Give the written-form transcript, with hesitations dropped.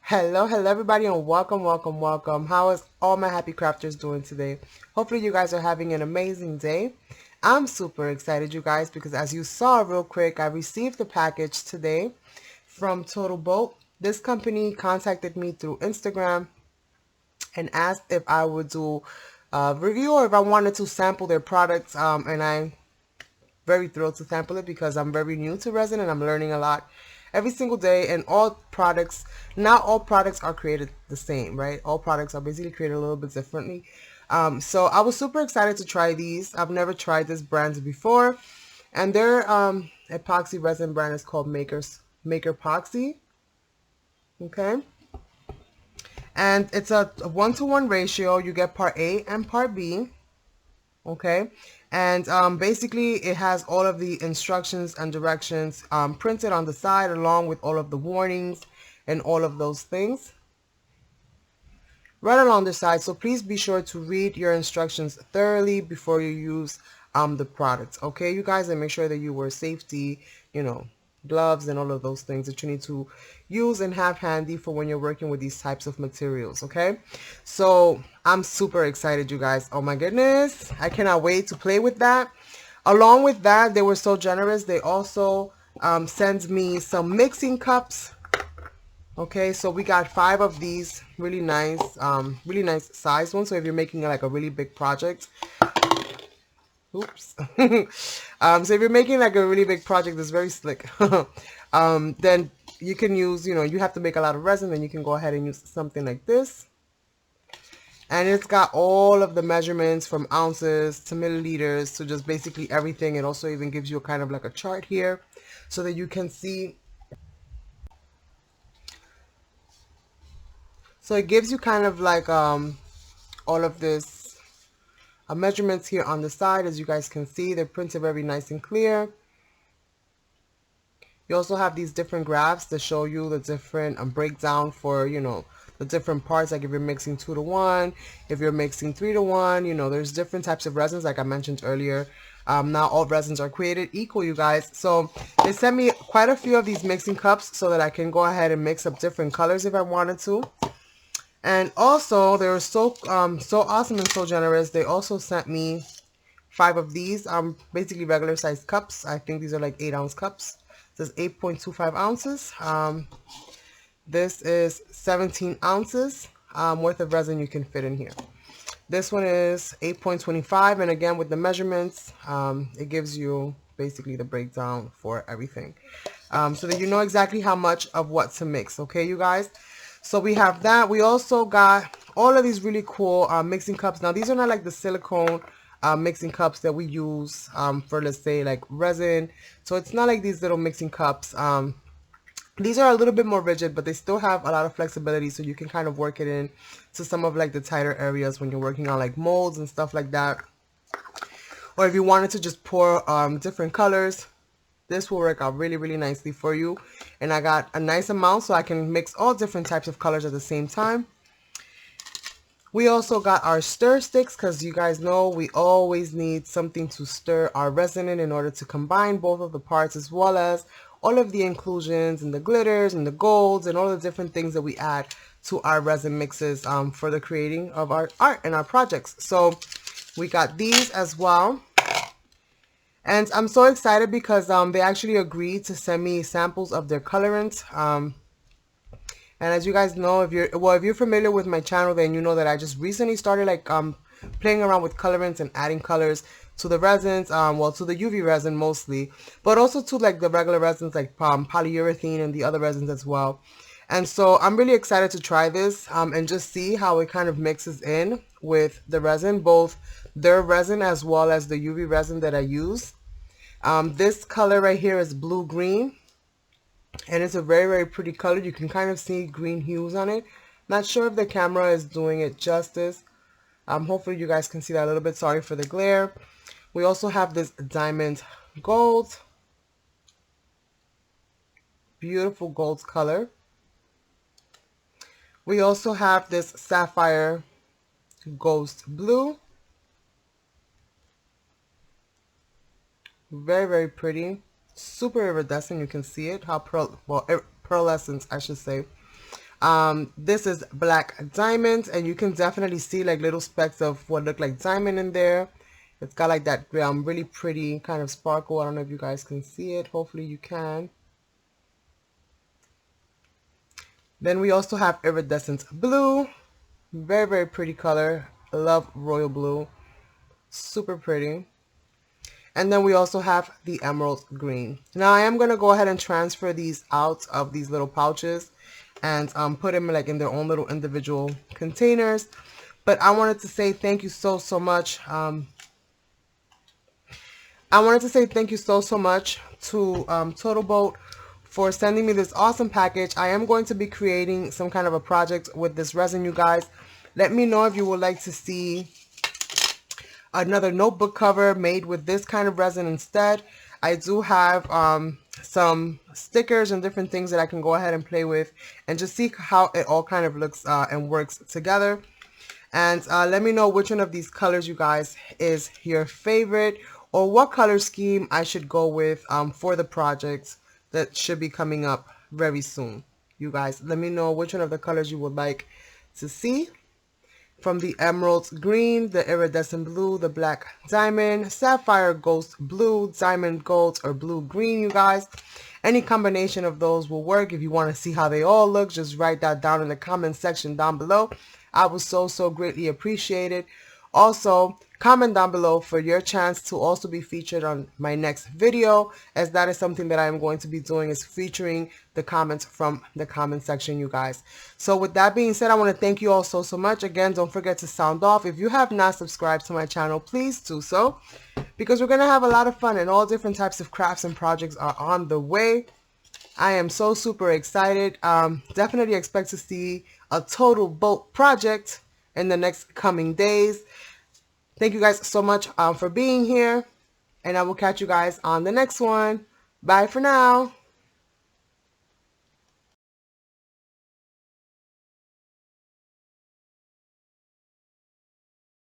Hello everybody, and welcome. How is all my happy crafters doing today? Hopefully you guys are having an amazing day. I'm super excited, you guys, because as you saw real quick, I received the package today from TotalBoat. This company contacted me through Instagram and asked if I would do a review or if I wanted to sample their products, and I'm very thrilled to sample it because I'm very new to resin and I'm learning a lot every single day. And not all products are created the same, right? All products are basically created a little bit differently. So I was super excited to try these. I've never tried this brand before, and their epoxy resin brand is called Maker Epoxy. Okay, and it's a 1-to-1 ratio. You get part A and part B. Okay, and basically it has all of the instructions and directions printed on the side, along with all of the warnings and all of those things right along the side. So please be sure to read your instructions thoroughly before you use the product. Okay, you guys, and make sure that you wear safety, gloves and all of those things that you need to use and have handy for when you're working with these types of materials. Okay, so I'm super excited, you guys. Oh my goodness, I cannot wait to play with that. Along with that, they were so generous. They also sent me some mixing cups. Okay, so we got 5 of these really nice sized ones. So if you're making like a really big project, oops. So if you're making like a really big project that's very slick, then you can use, you have to make a lot of resin, then you can go ahead and use something like this. And it's got all of the measurements from ounces to milliliters to just basically everything. It also even gives you a kind of like a chart here so that you can see. So it gives you kind of like all of this measurements here on the side. As you guys can see, they're printed very nice and clear. You also have these different graphs that show you the different breakdown for, the different parts. Like if you're mixing 2-to-1, if you're mixing 3-to-1, there's different types of resins, like I mentioned earlier. Not all resins are created equal, you guys. So they sent me quite a few of these mixing cups so that I can go ahead and mix up different colors if I wanted to. And also, they were so awesome and so generous. They also sent me 5 of these, basically regular sized cups. I think these are like 8-ounce cups. It says 8.25 ounces. This is 17 ounces worth of resin you can fit in here. This one is 8.25, and again with the measurements, it gives you basically the breakdown for everything, so that you know exactly how much of what to mix. Okay, you guys. So we have that. We also got all of these really cool mixing cups. Now these are not like the silicone mixing cups that we use for, let's say, like resin. So it's not like these little mixing cups. These are a little bit more rigid, but they still have a lot of flexibility, so you can kind of work it in to some of like the tighter areas when you're working on like molds and stuff like that. Or if you wanted to just pour different colors, this will work out really nicely for you. And I got a nice amount so I can mix all different types of colors at the same time. We also got our stir sticks, because you guys know we always need something to stir our resin in order to combine both of the parts, as well as all of the inclusions and the glitters and the golds and all the different things that we add to our resin mixes for the creating of our art and our projects. So we got these as well. And I'm so excited because they actually agreed to send me samples of their colorants. And as you guys know, if you're familiar with my channel, then you know that I just recently started like playing around with colorants and adding colors to the resins, to the UV resin mostly, but also to like the regular resins like polyurethane and the other resins as well. And so I'm really excited to try this and just see how it kind of mixes in with the resin, both their resin as well as the UV resin that I use. This color right here is blue green, and it's a very pretty color. You can kind of see green hues on it. Not sure if the camera is doing it justice. Hopefully you guys can see that a little bit. Sorry for the glare. We also have this diamond gold, beautiful gold color. We also have this sapphire ghost blue, very pretty, super iridescent. You can see it, how pearlescent, I should say. This is black diamonds, and you can definitely see like little specks of what look like diamond in there. It's got like that really pretty kind of sparkle. I don't know if you guys can see it. Hopefully you can. Then we also have iridescent blue. Very, very pretty color. I love royal blue. Super pretty. And then we also have the emerald green. Now I am going to go ahead and transfer these out of these little pouches and put them like in their own little individual containers. But I wanted to say thank you so much. I wanted to say thank you so much to TotalBoat for sending me this awesome package. I am going to be creating some kind of a project with this resin, you guys. Let me know if you would like to see another notebook cover made with this kind of resin instead. I do have some stickers and different things that I can go ahead and play with and just see how it all kind of looks and works together. And let me know which one of these colors, you guys, is your favorite, or what color scheme I should go with for the project that should be coming up very soon. You guys, let me know which one of the colors you would like to see. From the emerald green, the iridescent blue, the black diamond, sapphire ghost blue, diamond gold, or blue green, you guys. Any combination of those will work. If you want to see how they all look, just write that down in the comment section down below. I would so greatly appreciate it. Also, comment down below for your chance to also be featured on my next video, as that is something that I am going to be doing, is featuring the comments from the comment section, you guys. So with that being said, I want to thank you all so much. Again, don't forget to sound off. If you have not subscribed to my channel, please do so, because we're going to have a lot of fun and all different types of crafts and projects are on the way. I am so super excited. Definitely expect to see a TotalBoat project in the next coming days. Thank you guys so much for being here, and I will catch you guys on the next one. Bye for now.